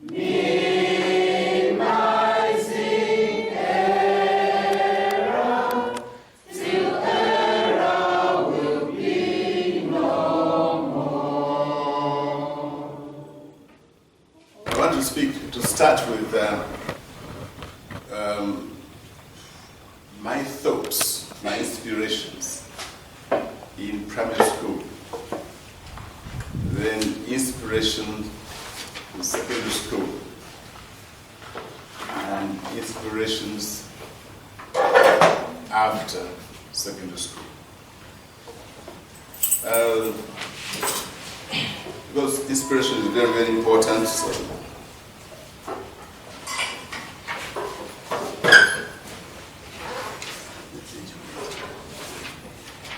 minimizing error till error will be no more. I want to start with my thoughts, my inspirations in primary school, then inspiration in secondary school, and inspirations after secondary school. Because inspiration is very, very important. So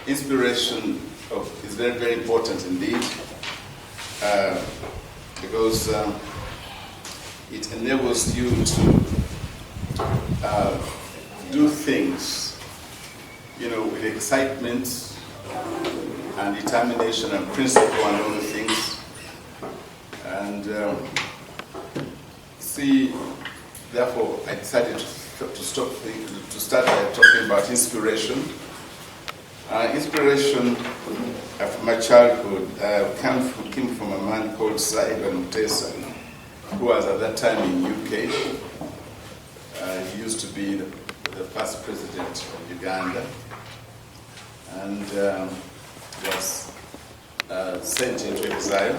inspiration is very, very important indeed, because it enables you to do things, with excitement and determination and principle and other things. And therefore, I decided to start by talking about inspiration. Inspiration from my childhood came from a man called Simeon Kayiwa, who was at that time in UK. He used to be the first president of Uganda, and was sent into exile.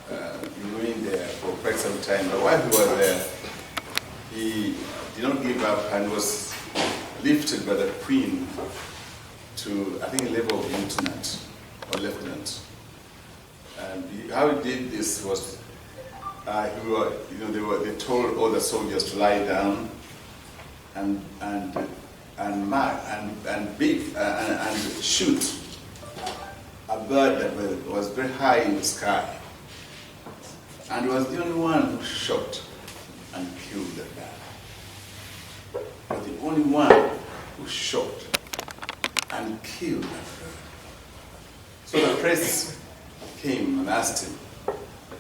He remained there for quite some time. But while he was there, he did not give up and was lifted by the Queen to, I think, a level of lieutenant or lieutenant. And how he did this was, they told all the soldiers to lie down and mark and shoot a bird that was very high in the sky. And he was the only one who shot and killed the bird. He was the only one who shot and killed that bird. So the press came and asked him,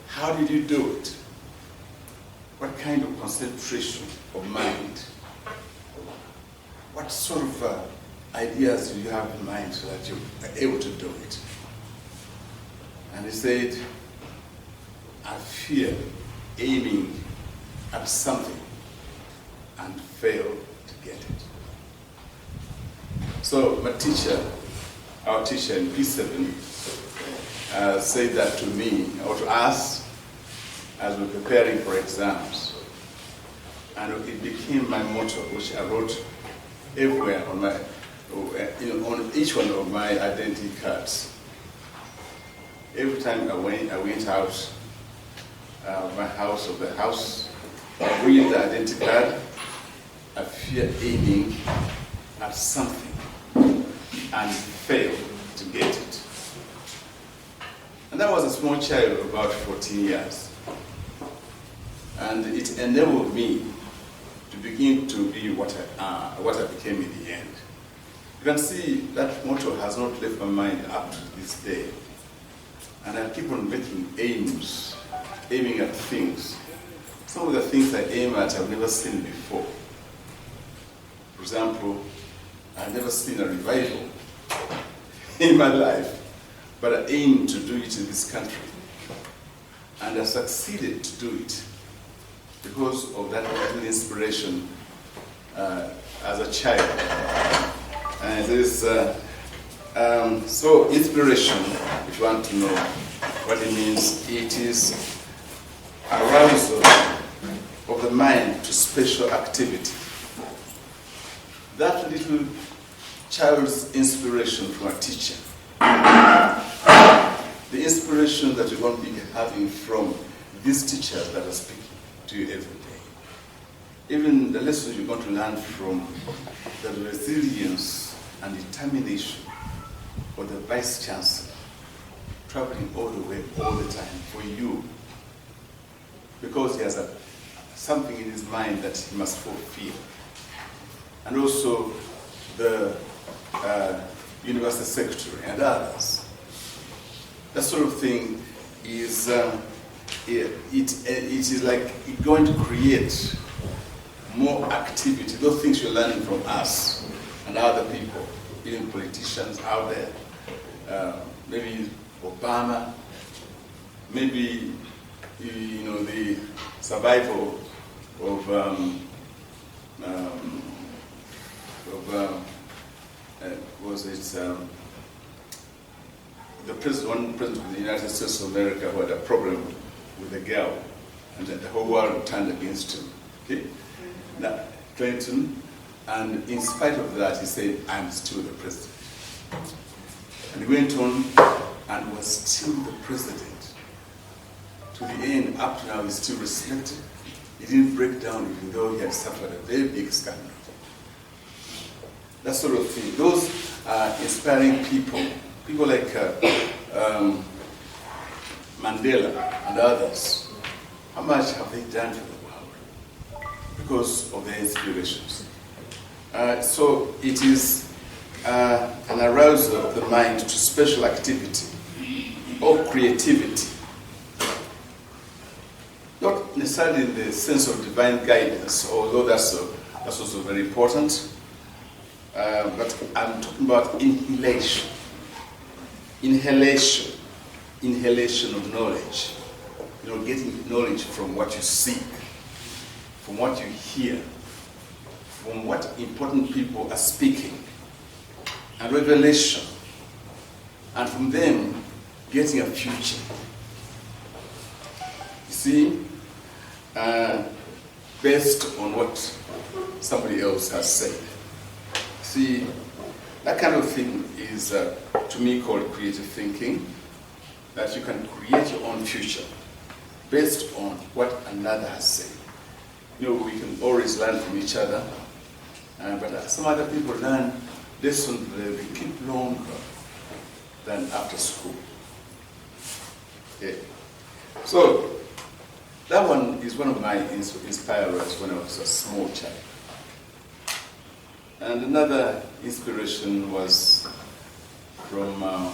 how did you do it? What kind of concentration of mind? What sort of ideas do you have in mind so that you are able to do it? And he said, I fear aiming at something and fail to get it. So my teacher, our teacher in P7, said that to me, or to us, as we're preparing for exams. And it became my motto, which I wrote everywhere on each one of my identity cards. Every time I went out of my house or the house, I read the identity card, I fear aiming at something and fail to get it. And that was a small child of about 14 years. And it enabled me to begin to be what I became in the end. You can see that motto has not left my mind up to this day. And I keep on making aiming at things. Some of the things I aim at I've never seen before. For example, I've never seen a revival in my life, but I aim to do it in this country. And I succeeded to do it because of that little inspiration as a child. And this, so inspiration, if you want to know what it means, it is arousal of the mind to special activity. That little child's inspiration from a teacher, the inspiration that you're going to be having from these teachers that are speaking to you every day, even the lessons you're going to learn from the resilience and determination of the Vice Chancellor, traveling all the way, all the time for you, because he has something in his mind that he must fulfill. And also the University Secretary and others. That sort of thing is it is like it's going to create more activity, those things you're learning from us and other people, even politicians out there, maybe Obama, maybe the survival of the one president of the United States of America who had a problem with a girl, and the whole world turned against him. Okay? Now, Clinton, and in spite of that, he said, "I'm still the president." And he went on and was still the president. To the end, up to now, he's still respected. He didn't break down, even though he had suffered a very big scandal. That sort of thing. Those are inspiring people. People like Mandela and others. How much have they done for the world? Because of their inspirations. So it is an arousal of the mind to special activity or creativity. Not necessarily in the sense of divine guidance, although that's also very important. But I'm talking about inhalation. Inhalation of knowledge. Getting knowledge from what you see, from what you hear, from what important people are speaking, and revelation, and from them getting a future. You see, based on what somebody else has said. See, that kind of thing is, to me, called creative thinking, that you can create your own future based on what another has said. We can always learn from each other, but some other people learn lessons they keep longer than after school. Okay. So, that one is one of my inspirers when I was a small child. And another inspiration was from a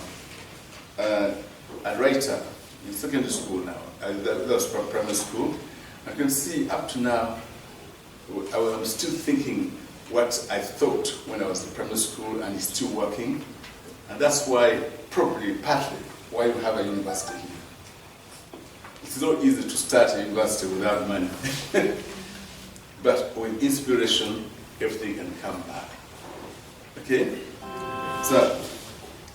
writer in secondary school now. That was from primary school. I can see up to now, I'm still thinking what I thought when I was in primary school, and it's still working. And that's why, probably partly, why we have a university here. It's not easy to start a university without money. But with inspiration, everything can come back. Okay? So,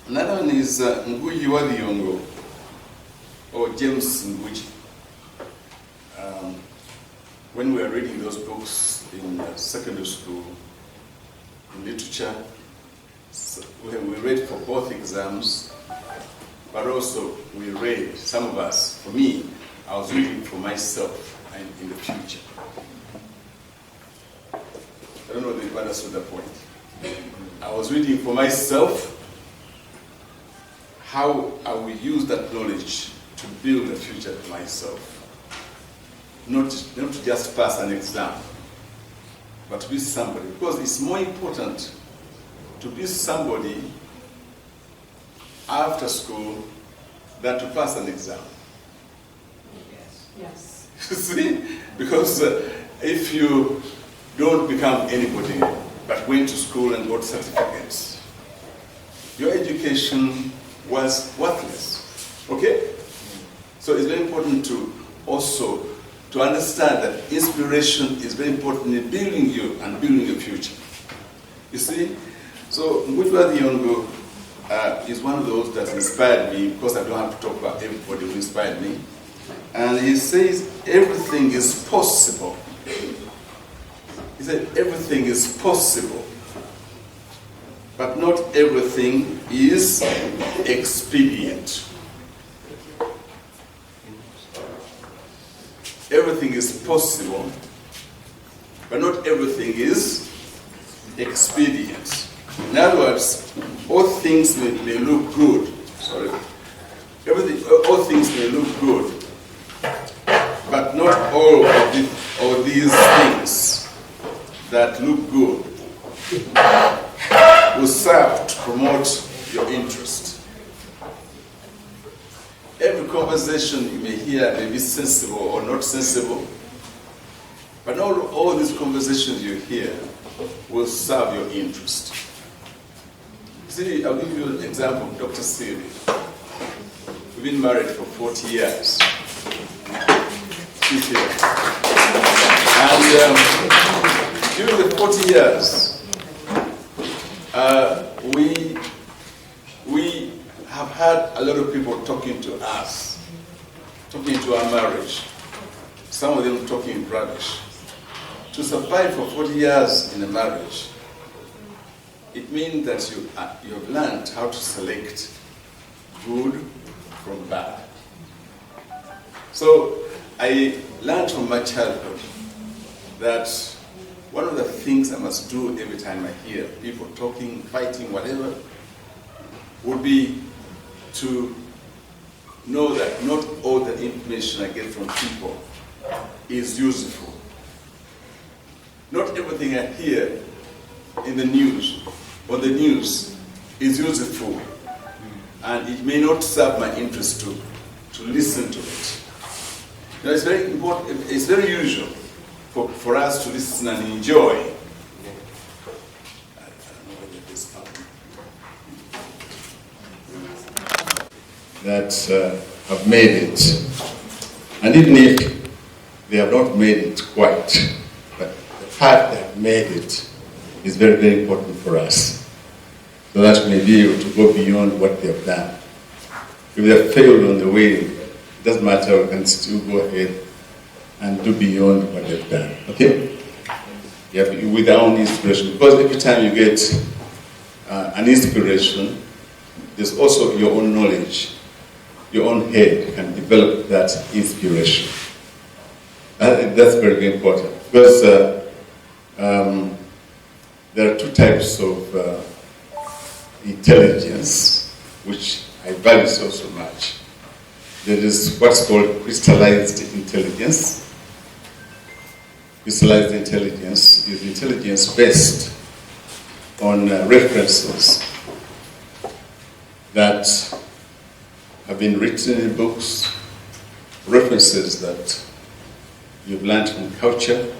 another one is Ngugi wa Thiong'o, or James Ngugi. When we were reading those books in secondary school, in literature, we read for both exams, but also we read, some of us, for me, I was reading for myself and in the future. I don't know if you understood that point. I was reading for myself how I will use that knowledge to build a future for myself. Not to just pass an exam, but to be somebody. Because it's more important to be somebody after school than to pass an exam. Yes. See? Because if you don't become anybody but went to school and got certificates, your education was worthless. Okay? So it's very important to also to understand that inspiration is very important in building you and building your future. You see? So Ngugi wa Thiong'o is one of those that inspired me, because I don't have to talk about everybody who inspired me. And he says everything is possible. He said everything is possible, but not everything is expedient. Everything is possible, but not everything is expedient. In other words, all things may look good. Sorry. All things may look good, but not all of these things that look good will serve to promote your interest. every conversation you may hear may be sensible or not sensible, but not all these conversations you hear will serve your interest. See, I'll give you an example of Dr. Siri. We've been married for 40 years. She's here. And during the 40 years, we have had a lot of people talking to us, talking to our marriage, some of them talking rubbish. To survive for 40 years in a marriage, it means that you have learned how to select good from bad. So I learned from my childhood that one of the things I must do every time I hear people talking, fighting, whatever, would be to know that not all the information I get from people is useful. Not everything I hear in the news or the news is useful, and it may not serve my interest to listen to it. You know, it's very important, it's very usual for us to listen and enjoy. I don't know whether this that have made it, and even if they have not made it quite, but the part that made it is very, very important for us, so that we may be able to go beyond what they have done. If they have failed on the way, it doesn't matter, we can still go ahead and do beyond what they've done. Okay? You have, with our own inspiration, because every time you get an inspiration, there's also your own knowledge. Your own head can develop that inspiration. That's very, very important, because there are two types of intelligence which I value so much. There is what's called crystallized intelligence. Crystallized intelligence is intelligence based on references that have been written in books, references that you've learned from culture,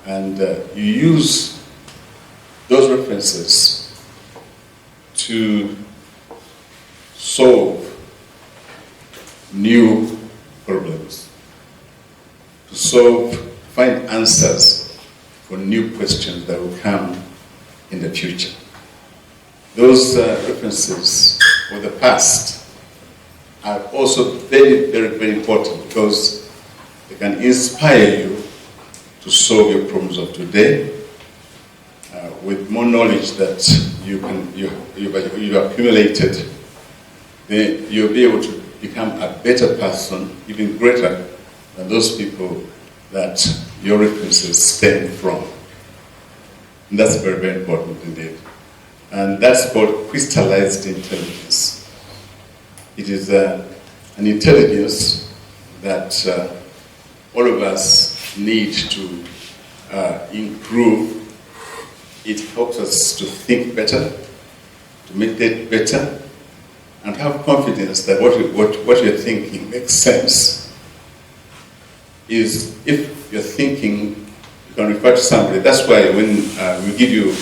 and you use those references to solve new problems, to find answers for new questions that will come in the future. Those references for the past are also very, very, very important, because they can inspire you to solve your problems of today with more knowledge that you've accumulated. Then you'll be able to become a better person, even greater than those people that your references stem from. And that's very, very important indeed. And that's called crystallized intelligence. It is an intelligence that all of us need to improve. It helps us to think better, to meditate better, and have confidence that what you're thinking makes sense. Is if you're thinking, you can refer to somebody. That's why when we give you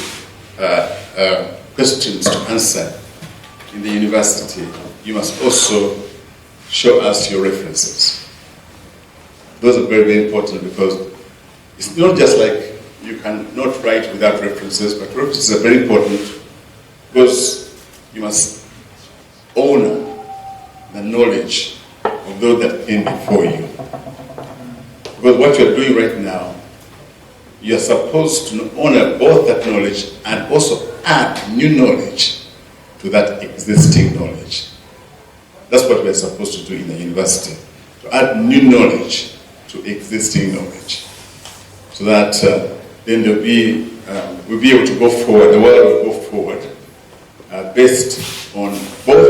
questions to answer in the university, you must also show us your references. Those are very, very important, because it's not just like you cannot write without references, but references are very important, because you must honor the knowledge of those that came before you. Because what you're doing right now, you're supposed to honor both that knowledge and also add new knowledge to that existing knowledge. That's what we're supposed to do in the university, to add new knowledge to existing knowledge, so that then we'll be able to go forward, the world will go forward based on both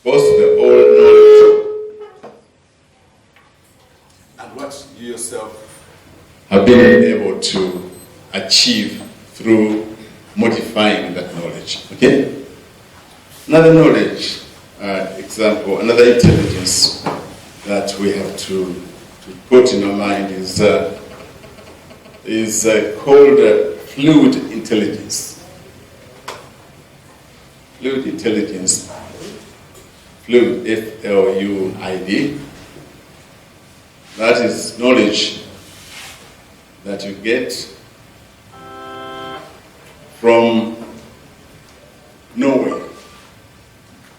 the old knowledge and what you yourself have been able to achieve through modifying that knowledge. Okay? Another knowledge, example, another intelligence that we have to put in our mind is called fluid intelligence. Fluid intelligence, fluid, F-L-U-I-D. That is knowledge that you get from nowhere.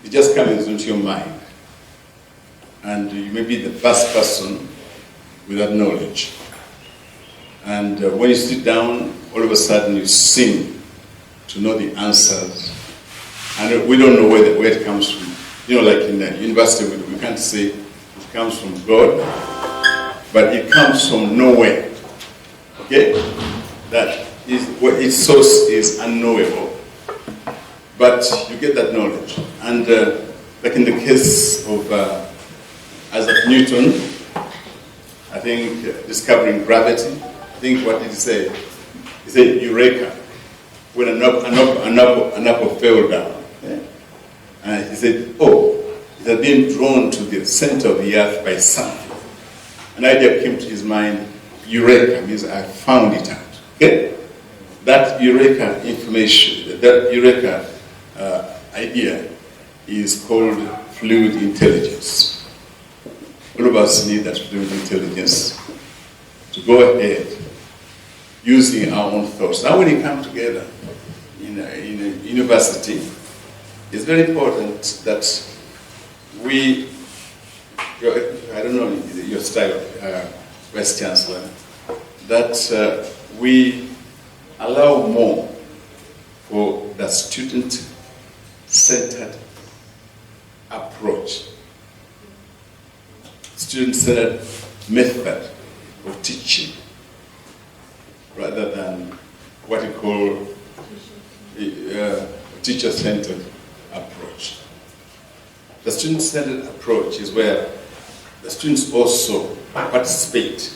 It just comes into your mind. And you may be the first person with that knowledge. And when you sit down, all of a sudden you seem to know the answers. And we don't know where it comes from. You know, like in the university, we can't say it comes from God, but it comes from nowhere. Okay? That is what its source is unknowable. But you get that knowledge. And like in the case of Isaac Newton, I think discovering gravity, I think what did he say? He said, Eureka, when an apple fell down. Yeah? And he said, oh, it had been drawn to the center of the earth by something. An idea came to his mind, Eureka, means I found it out. Okay? That Eureka information, that Eureka idea is called fluid intelligence. All of us need that fluid intelligence to go ahead using our own thoughts. Now when you come together in a university, it's very important that we, I don't know your style, Vice Chancellor, that we allow more for the student-centered approach, student-centered method of teaching, rather than what you call teacher-centered approach. The student-centered approach is where the students also participate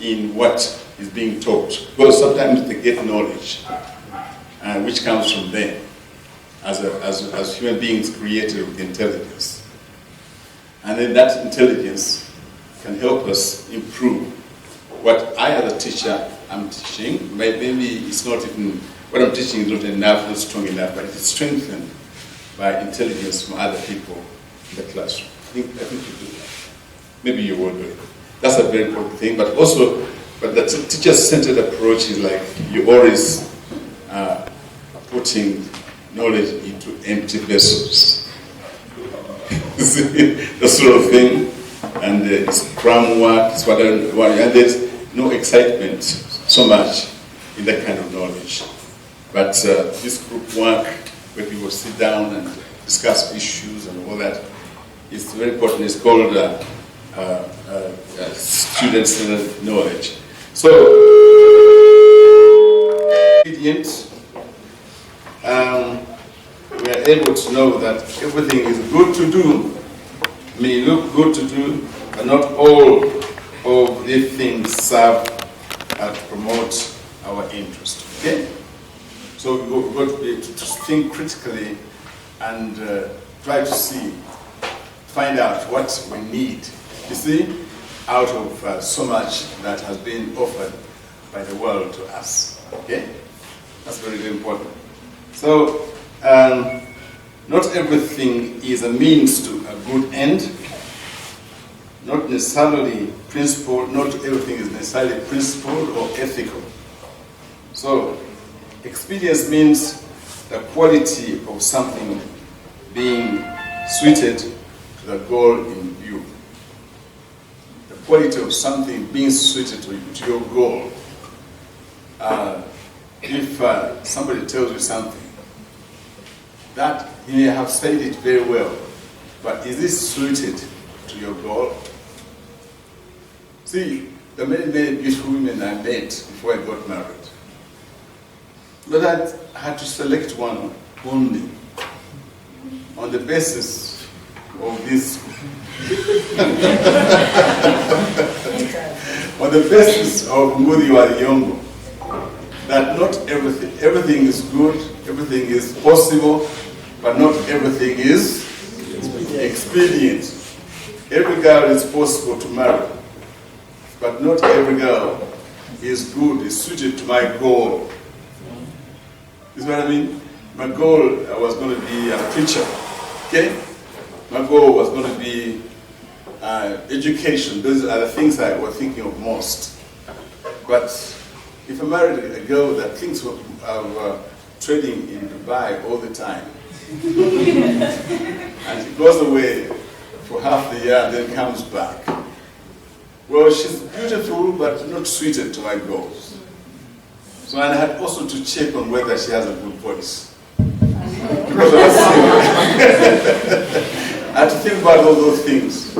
in what is being taught, because sometimes they get knowledge which comes from them as human beings created with intelligence. And then that intelligence can help us improve what I as a teacher am teaching. Maybe it's not even, what I'm teaching is not enough, not strong enough, but it's strengthened by intelligence from other people in the classroom. I think you do that. Maybe you will do it. That's a very important thing, but also, but the teacher-centered approach is like you always putting knowledge into empty vessels. The sort of thing, and it's cram work, it's whatever, and there's no excitement so much in that kind of knowledge. But this group work, where people sit down and discuss issues and all that, is very important. It's called student-centered knowledge. So, obedient, we are able to know that everything is good to do, may look good to do, but not all of these things serve to promote our interest. Okay? So we've got to be able to think critically and try to find out what we need, you see, out of so much that has been offered by the world to us. Okay? That's very, very important. So, not everything is a means to a good end. Not necessarily principled, not everything is necessarily principled or ethical. So, experience means the quality of something being suited to the goal in view. The quality of something being suited to your goal. If somebody tells you something, that you may have said it very well, but is this suited to your goal? See, the many, many beautiful women I met before I got married, but I had to select one only on the basis of this, on the basis of Ngudi wa Yongo, that not everything is good, everything is possible, but not everything is expedient. Every girl is possible to marry, but not every girl is good, is suited to my goal. Is what I mean? My goal was going to be a preacher, okay? My goal was going to be education. Those are the things I was thinking of most. But if I married a girl that thinks of trading in Dubai all the time, and she goes away for half the year and then comes back, well, she's beautiful but not suited to my goals. So I had also to check on whether she has a good voice. Because I was I had to think about all those things.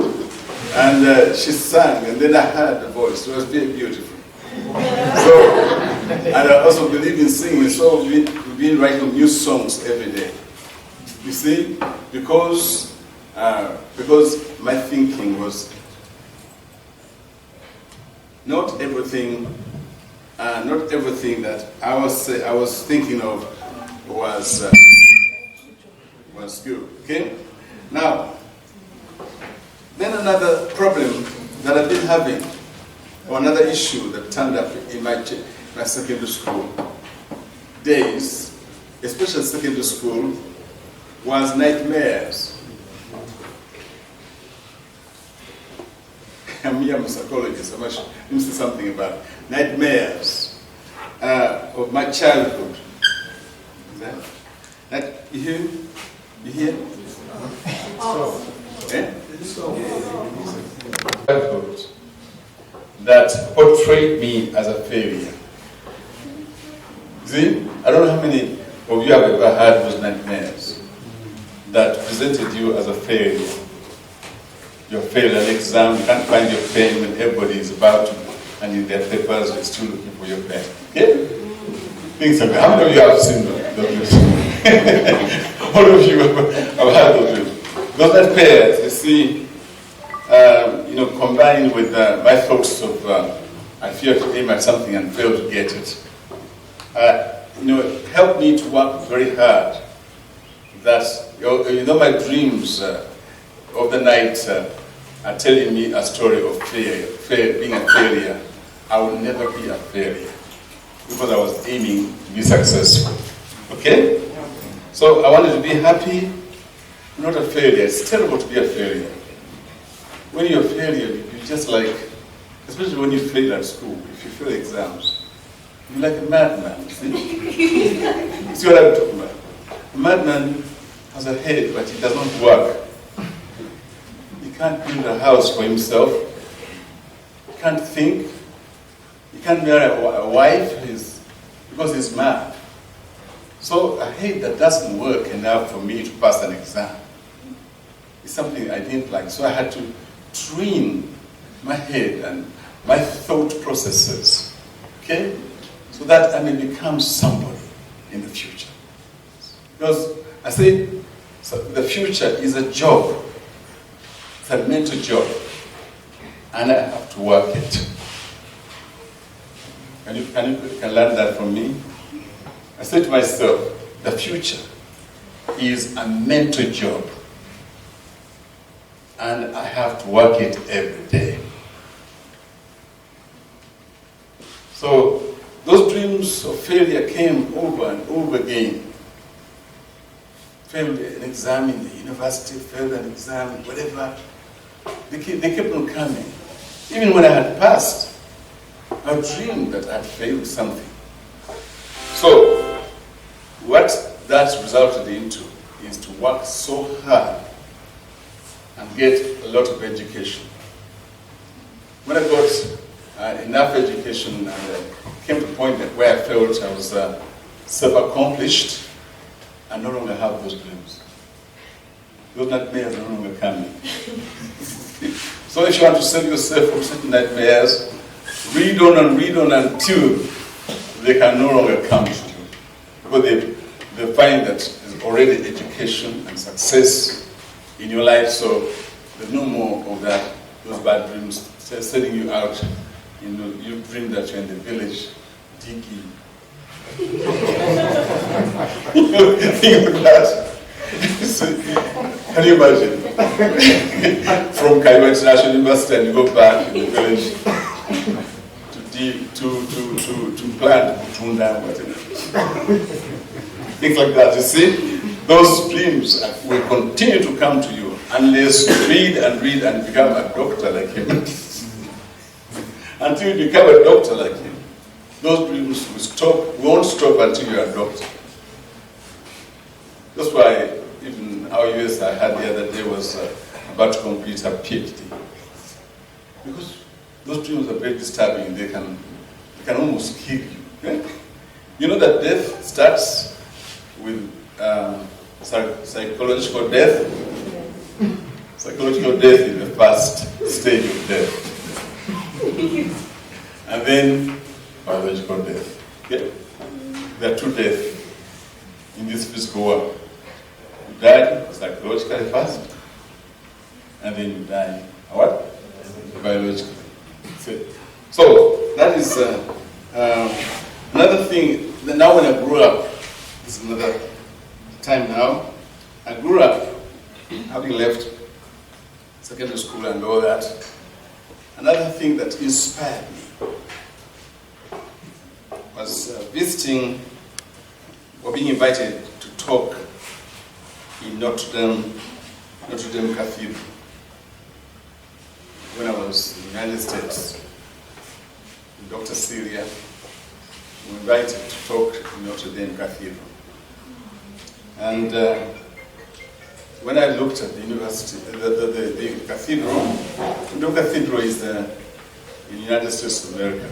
And she sang, and then I heard the voice. It was very beautiful. So, and I also believe in singing, so we've been writing new songs every day. You see, because my thinking was not everything that I was thinking of was good. Okay. Now, then another problem that I've been having, or another issue that turned up in my secondary school days, especially secondary school, was nightmares. I'm a psychologist, I must say something about nightmares of my childhood. You hear? You hear? Childhood that portrayed me as a failure. See? I don't know how many of you have ever had those nightmares that presented you as a failure. You failed an exam, you can't find your pen when everybody is about to hand in their papers, you're still looking for your pen. Yeah? Things like that. How many of you have seen those? All of you have had those dreams. Those nightmares, you see, combined with my thoughts of I fear to aim at something and fail to get it, it helped me to work very hard. That, my dreams of the night are telling me a story of being a failure. I will never be a failure because I was aiming to be successful. Okay? So I wanted to be happy, not a failure. It's terrible to be a failure. When you're a failure, you're just like, especially when you fail at school, if you fail exams, you're like a madman, see? You see what I'm talking about? A madman has a head, but it does not work. He can't build a house for himself. He can't think. He can't marry a wife because he's mad. So a head that doesn't work enough for me to pass an exam is something I didn't like. So I had to train my head and my thought processes, okay, so that I may become somebody in the future. Because I say the future is a job. It's a mental job, and I have to work it. Can you learn that from me? I said to myself, the future is a mental job, and I have to work it every day. So those dreams of failure came over and over again. Failed an exam in the university, failed an exam, whatever. They kept on coming. Even when I had passed, I dreamed that I had failed something. So what that resulted into is to work so hard and get a lot of education. When I got enough education and I came to a point where I felt I was self-accomplished, I no longer have those dreams. Those nightmares are no longer coming. So if you want to save yourself from certain nightmares, read on until they can no longer come to you. Because they find that there's already education and success in your life, so there's no more of that, those bad dreams setting you out. You dream that you're in the village digging. Think of that. Can you imagine? From Kayiwa International University, and you go back in the village to plant Butunda, whatever. Things like that. You see, those dreams will continue to come to you unless you read and become a doctor like him. Until you become a doctor like him, those dreams won't stop until you're a doctor. That's why even our US I had the other day was about to complete her PhD. Because those dreams are very disturbing. They can almost kill you. Right? You know that death starts with psychological death. Psychological death is the first stage of death. And then biological death. Okay? There are two deaths in this physical world. You die psychologically first, and then you die what? Biologically. So that is another thing. Now when I grew up, this is another time now, I grew up having left secondary school and all that. Another thing that inspired me was visiting or being invited to talk in Notre Dame Cathedral when I was in the United States. Dr. Syria was invited to talk in Notre Dame Cathedral. And when I looked at the university, the cathedral, the cathedral is in the United States of America.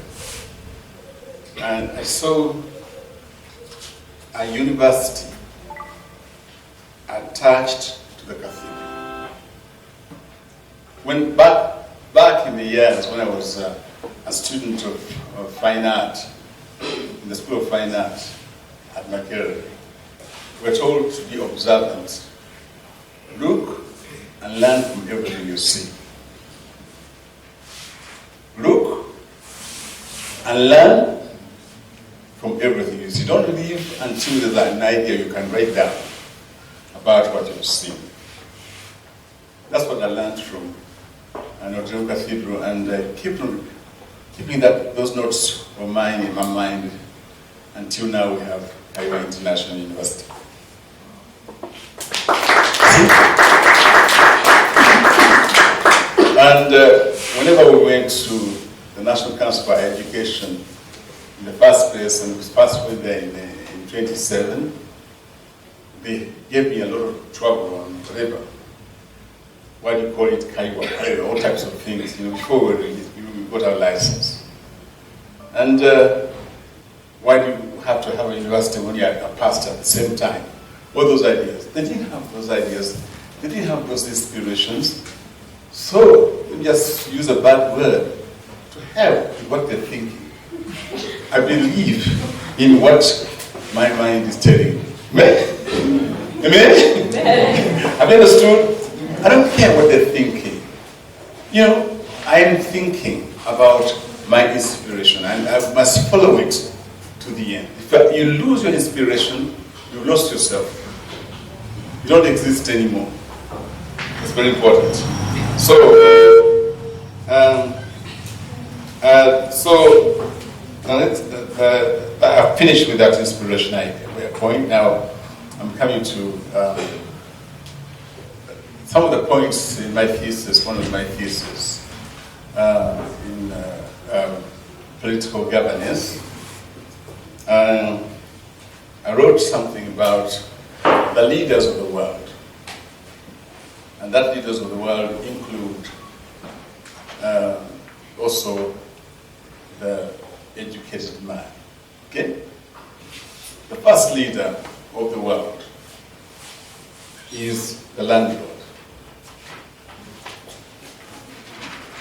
And I saw a university attached to the cathedral. When back in the years when I was a student of fine art in the School of Fine Art at Makerere, we were told to be observant. Look and learn from everything you see. Look and learn from everything you see. Don't leave until there's an idea you can write down about what you've seen. That's what I learned from Notre Dame Cathedral, and keeping those notes of mine in my mind until now we have Kayiwa International University. And whenever we went to the National Council for Higher Education in the first place, and we first went there in 27, they gave me a lot of trouble on whatever. Why do you call it Kayiwa? All types of things, before we got our license. And why do you have to have a university when you're a pastor at the same time? All those ideas. They didn't have those ideas. They didn't have those inspirations. So, let me just use a bad word to help with what they're thinking. I believe in what my mind is telling me. Amen? Amen? Have you understood? I don't care what they're thinking. I am thinking about my inspiration, and I must follow it to the end. If you lose your inspiration, you've lost yourself. You don't exist anymore. It's very important. So, I've finished with that inspiration point. Now, I'm coming to some of the points in my thesis. One of my theses in political governance. I wrote something about the leaders of the world. And that leaders of the world include also the educated man. Okay? The first leader of the world is the landlord.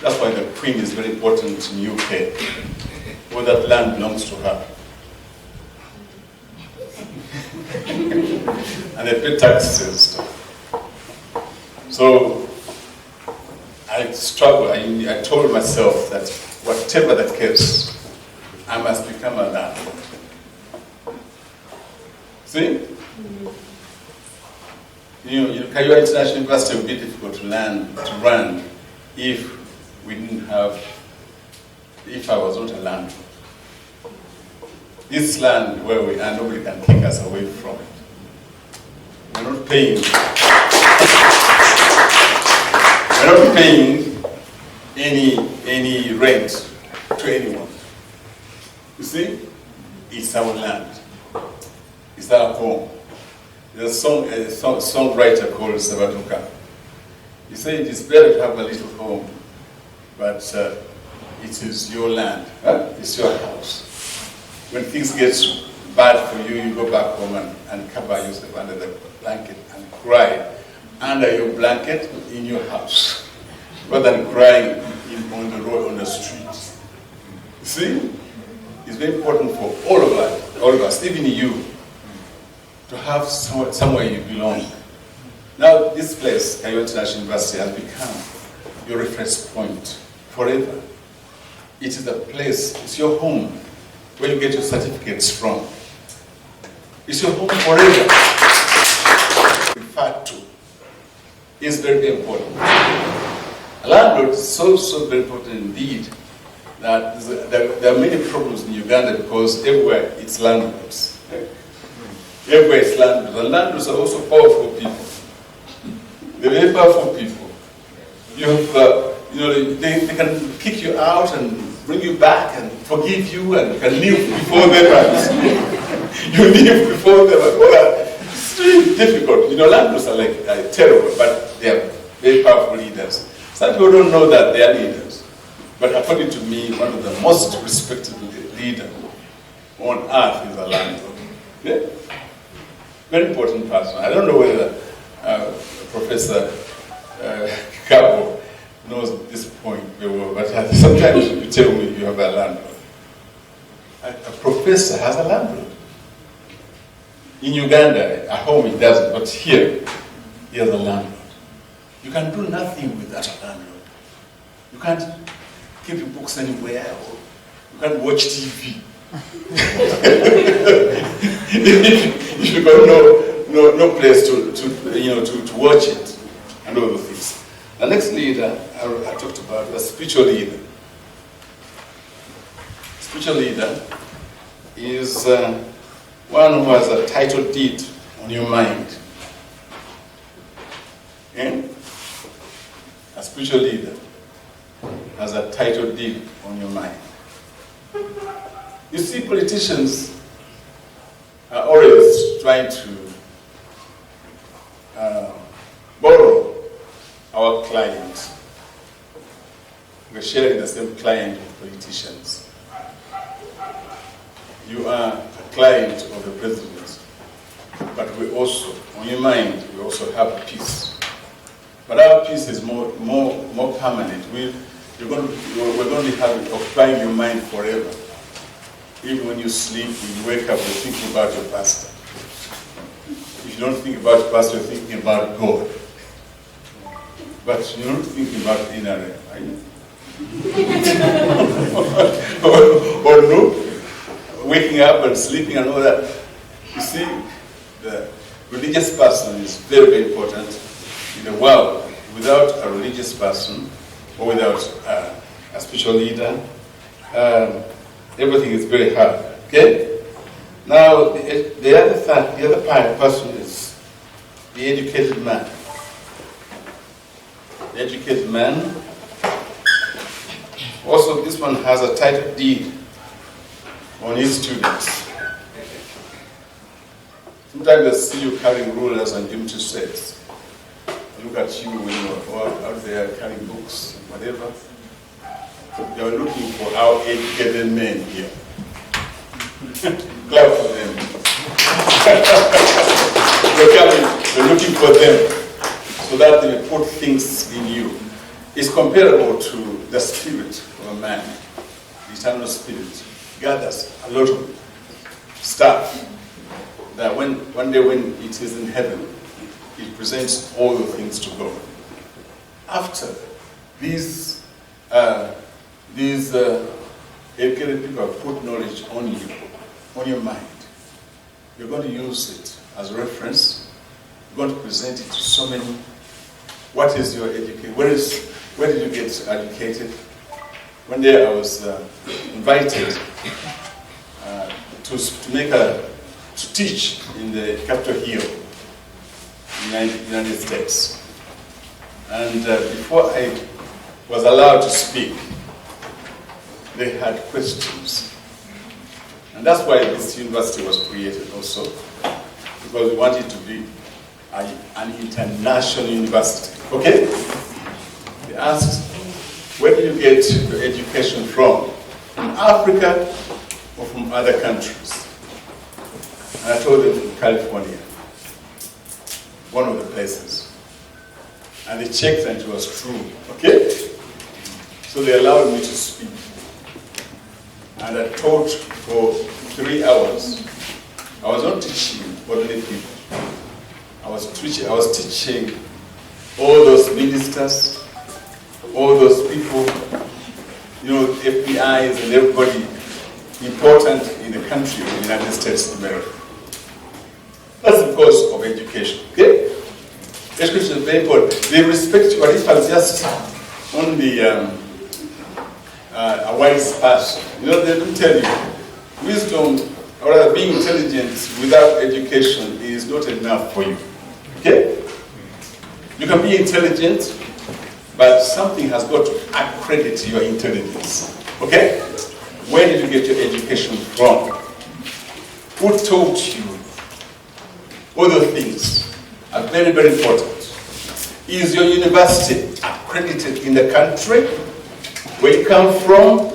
That's why the Queen is very important in UK. All that land belongs to her. And they pay taxes and stuff. So I struggled. I told myself that whatever the case, I must become a landlord. See? Kayiwa International University would be difficult to run if I was not a landlord. This land where we are, nobody can kick us away from it. We're not paying any rent to anyone. You see, it's our land. It's our home. There's a songwriter called Sabatuka. He said it is better to have a little home, but it is your land. It's your house. When things get bad for you, you go back home and cover yourself under the blanket and cry under your blanket in your house, rather than crying on the road, on the street. You see? It's very important for all of us, even you, to have somewhere you belong. Now, this place, Kayiwa International University, has become your reference point forever. It is a place, it's your home, where you get your certificates from. It's your home forever. Referred to is very, very important. A landlord is so very important indeed that there are many problems in Uganda because everywhere it's landlords. Everywhere it's landlords. The landlords are also powerful people. They're very powerful people. You have, they can kick you out and bring you back and forgive you and you can live before them. You live before them and all that. It's really difficult. Landlords are like terrible, but they are very powerful leaders. Some people don't know that they are leaders. But according to me, one of the most respected leaders on earth is a landlord. Yeah? Very important person. I don't know whether Professor Kabo knows this point very well, but sometimes you tell me you have a landlord. A professor has a landlord. In Uganda, at home he doesn't, but here, he has a landlord. You can do nothing without a landlord. You can't keep your books anywhere, or you can't watch TV. if you got no place to watch it and all the things. The next leader I talked about was spiritual leader. Spiritual leader is one who has a title deed on your mind. Okay? A spiritual leader has a title deed on your mind. You see, politicians are always trying to borrow our clients. We're sharing the same client with politicians. You are a client of the president, but we also, on your mind, we also have peace. But our peace is more permanent. We're going to have it occupying your mind forever. Even when you sleep, when you wake up, you're thinking about your pastor. If you don't think about your pastor, you're thinking about God. But you're not thinking about inner, are you? or no? Waking up and sleeping and all that. You see, the religious person is very, very important in the world. Without a religious person, or without a spiritual leader, everything is very hard. Okay? Now, the other person is the educated man. The educated man. Also, this one has a title deed on his students. Sometimes I see you carrying rulers and empty sets. Look at you when you're out there carrying books, whatever. You're looking for our educated men here. Clap for them. You're looking for them so that they put things in you. It's comparable to the spirit of a man. The eternal spirit gathers a lot of stuff that one day when it is in heaven, it presents all the things to God. After these educated people have put knowledge on you, on your mind, you're going to use it as a reference You're going to present it to so many. What is your education? Where did you get educated? One day I was invited to teach in the Capitol Hill, United States. And before I was allowed to speak, they had questions. And that's why this university was created also, because we wanted to be an international university. Okay? They asked, where do you get your education from? From Africa or from other countries? And I told them from California, one of the places. And they checked and it was true. Okay? So they allowed me to speak. And I taught for 3 hours. I was not teaching ordinary people. I was teaching all those ministers, all those people, FBIs and everybody important in the country of the United States of America. That's the cause of education, okay? Education is very important. They respect you, but if I'm just only a wise person, they don't tell you. Wisdom, or rather being intelligent without education is not enough for you, okay? You can be intelligent, but something has got to accredit your intelligence. Okay? Where did you get your education from? Who taught you? All those things are very, very important. Is your university accredited in the country? Where you come from?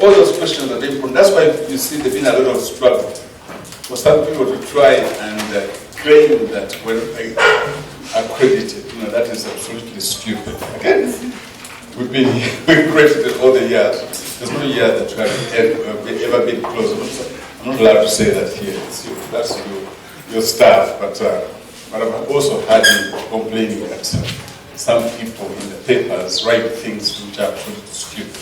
All those questions are very important. That's why you see there's been a lot of struggle for some people to try and claim that we're accredited. That is absolutely stupid. Okay? We've created all the years. There's no year that you have ever been close. I'm not allowed to say that here. That's your staff. But I've also had you complaining that some people in the papers write things which are absolutely stupid.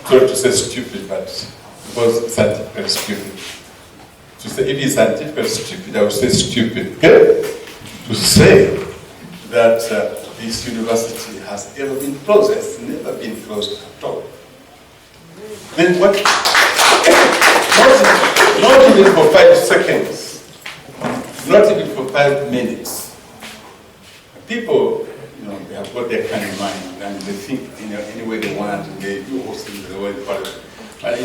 Sorry to say stupid, but because scientifically stupid. To say if it's scientifically stupid, I would say stupid. Okay? To say that this university has ever been closed. It's never been closed at all. Then what? Not even for 5 seconds. Not even for 5 minutes. People, they have got their kind of mind and they think any way they want and they do also the way they want. But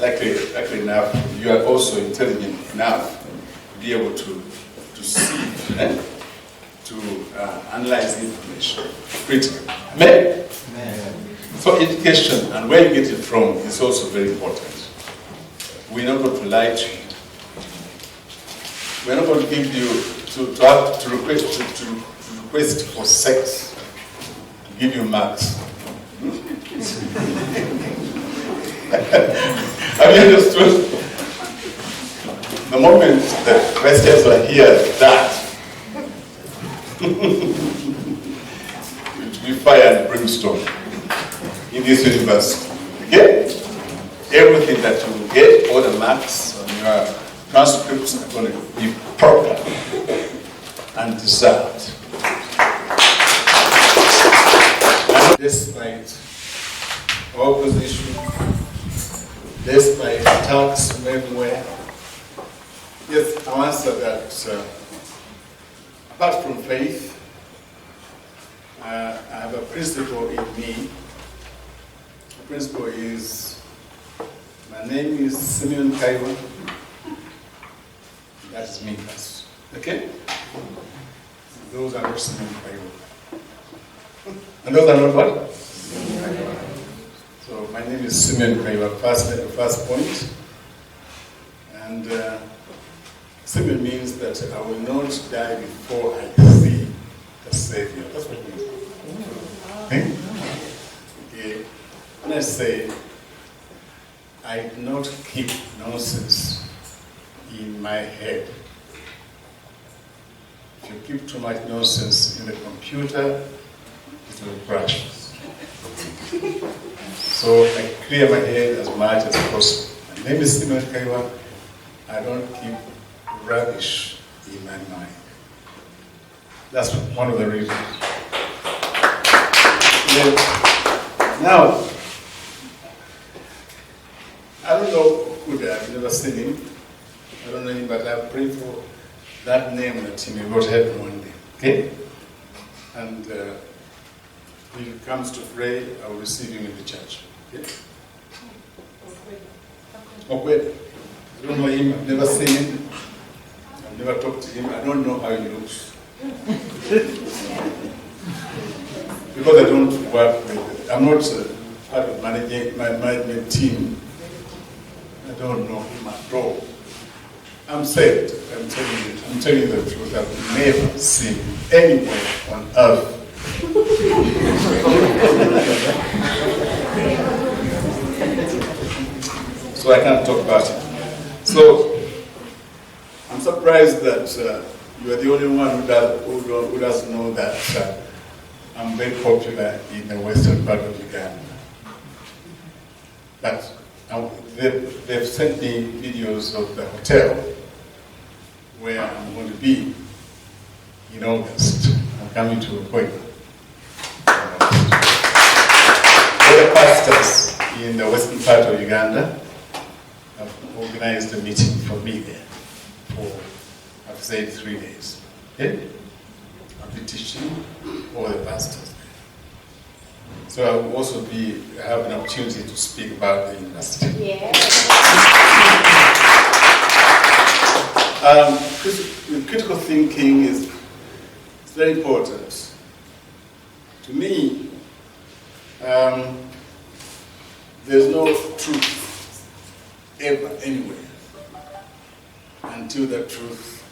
luckily enough, you are also intelligent enough to be able to see. To analyze information critically. Amen? Amen? So education and where you get it from is also very important. We're not going to lie to you. We're not going to give you to request for sex, to give you marks. Have you understood? The moment the questions are here, that it will be fire and brimstone in this university. Okay? Everything that you will get, all the marks on your transcripts are going to be proper and deserved. And despite opposition, despite attacks from everywhere, yes, I'll answer that. Apart from faith, I have a principle in me. The principle is, my name is Simeon Kayiwa. That is me, first. Okay? Those are not Simeon Kayiwa. And those are not what? So my name is Simeon Kayiwa, first point. And Simeon means that I will not die before I see the Savior. That's what it means. Okay? Okay. When I say I do not keep nonsense in my head. If you keep too much nonsense in the computer, it will crash. So I clear my head as much as possible. My name is Simeon Kayiwa. I don't keep rubbish in my mind. That's one of the reasons. Yeah. Now, I don't know who they are. I've never seen him. I don't know him, but I pray for that name that he may go to heaven one day. Okay? And if he comes to pray, I will receive him in the church. Okay? Okay. I don't know him. I've never seen him. I've never talked to him. I don't know how he looks. Because I don't work with, I'm not part of managing my management team. I don't know him at all. I'm saved. I'm telling you the truth. I've never seen him anywhere on earth. So I can't talk about it. So I'm surprised that you are the only one who doesn't know that I'm very popular in the western part of Uganda. But they've sent me videos of the hotel where I'm going to be in August. I'm coming to Koyiwa. All the pastors in the western part of Uganda have organized a meeting for me there for, I've said, 3 days. Okay? I'll be teaching all the pastors. So I will also have an opportunity to speak about the university. Yeah. Critical thinking is very important. To me, there's no truth ever anywhere until the truth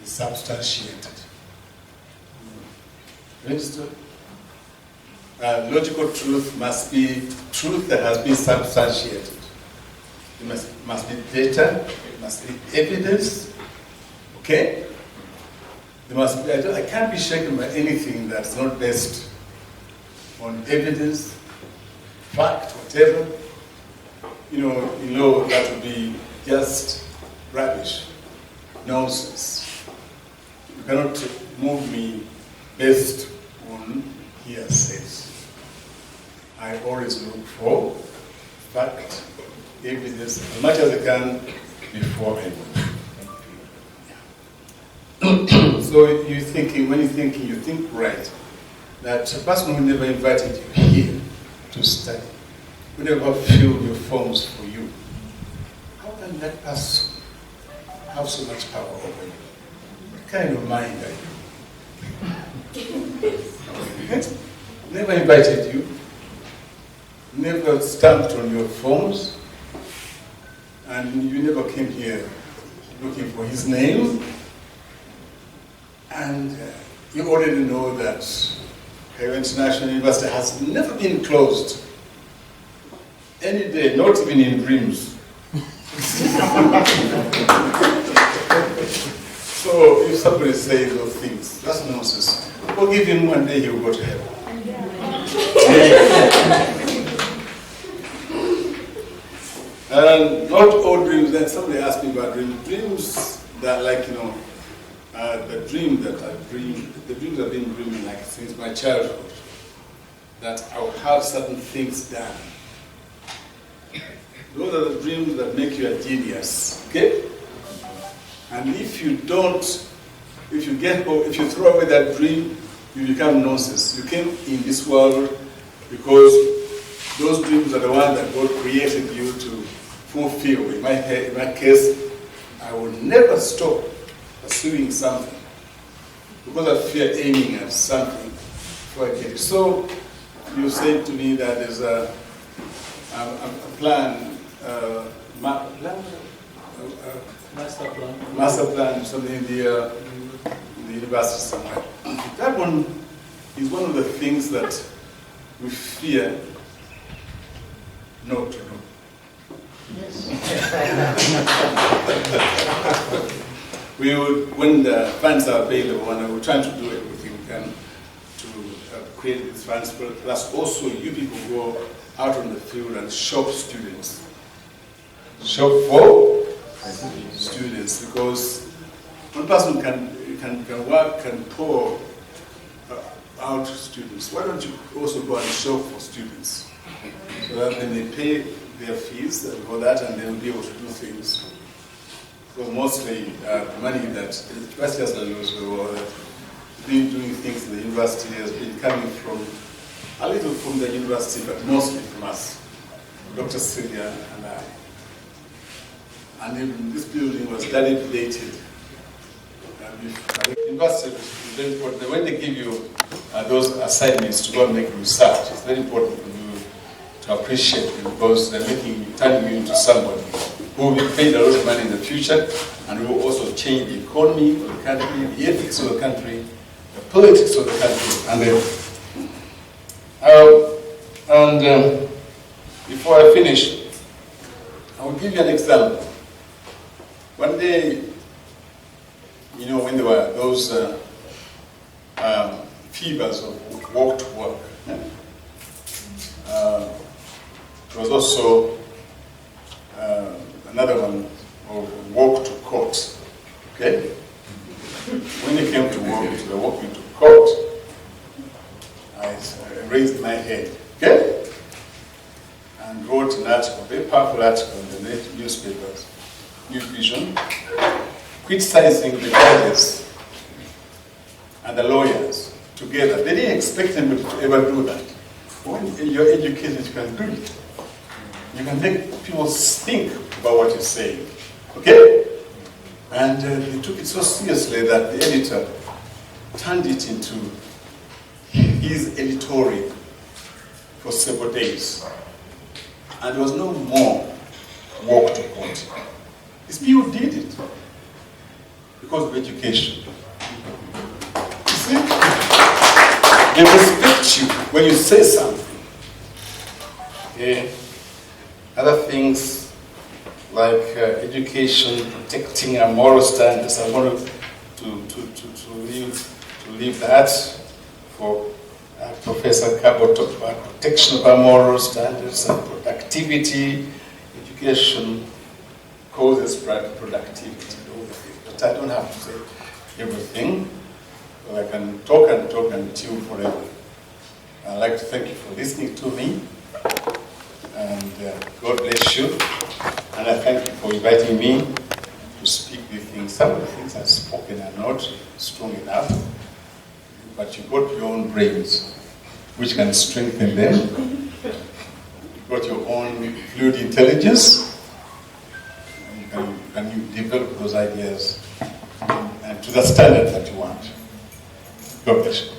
is substantiated. You understand? Logical truth must be truth that has been substantiated. It must be data, it must be evidence, okay? There must be, I can't be shaken by anything that's not based on evidence, fact, whatever. You know that would be just rubbish, nonsense. You cannot move me based on hearsays. I always look for fact, evidence, as much as I can before I move. So when you're thinking, you think right, that a person who never invited you here to study, who never filled your forms for you, how can that person have so much power over you? What kind of mind are you? Never invited you, never stamped on your forms, and you never came here looking for his name, and you already know that Kayiwa International University has never been closed any day, not even in dreams. So if somebody says those things, that's nonsense. Forgive him, one day he will go to heaven. And not all dreams. Then somebody asked me about dreams. Dreams that, like, the dreams I've been dreaming, like, since my childhood, that I will have certain things done. Those are the dreams that make you a genius, okay? And if you throw away that dream, you become nonsense. You came in this world because those dreams are the ones that God created you to fulfill. In my case, I will never stop pursuing something because I fear aiming at something before I get it. So you said to me that there's a plan, master plan, something in the university somewhere. That one is one of the things that we fear not to do. Yes. We would, when the funds are available, and we're trying to do everything we can to create these funds, plus also you people go out on the field and shop students. Shop for students, because one person can work, can pour out students. Why don't you also go and show for students? So that when they pay their fees and all that, and they'll be able to do things. Because mostly the money that vice chancellors were doing things in the university has been coming from a little from the university, but mostly from us, Dr. Celia and I. And even this building was dilapidated. The university is very important. When they give you those assignments to go and make research, it's very important for you to appreciate it, because they're turning you into somebody who will be paid a lot of money in the future, and who will also change the economy of the country, the ethics of the country, the politics of the country. And before I finish, I will give you an example. One day, you know, when there were those fevers of walk to work, there was also another one of walk to court. Okay? When they came to work, they were walking to court. I raised my head, okay? And wrote an article, a very powerful article in the newspapers, New Vision, criticizing the judges and the lawyers together. They didn't expect them to ever do that. When you're educated, you can do it. You can make people think about what you're saying. Okay? And they took it so seriously that the editor turned it into his editorial for several days. And there was no more walk to court. These people did it because of education. You see? They respect you when you say something. Okay? Other things like education, protecting our moral standards. I want to leave that for Professor Kabo talked about protection of our moral standards and productivity. Education causes productivity. But I don't have to say everything. Well, I can talk and chew forever. I'd like to thank you for listening to me. And God bless you. And I thank you for inviting me to speak these things. Some of the things I've spoken are not strong enough, but you've got your own brains, which can strengthen them. You've got your own fluid intelligence, and you develop those ideas and to the standard that you want. God bless you.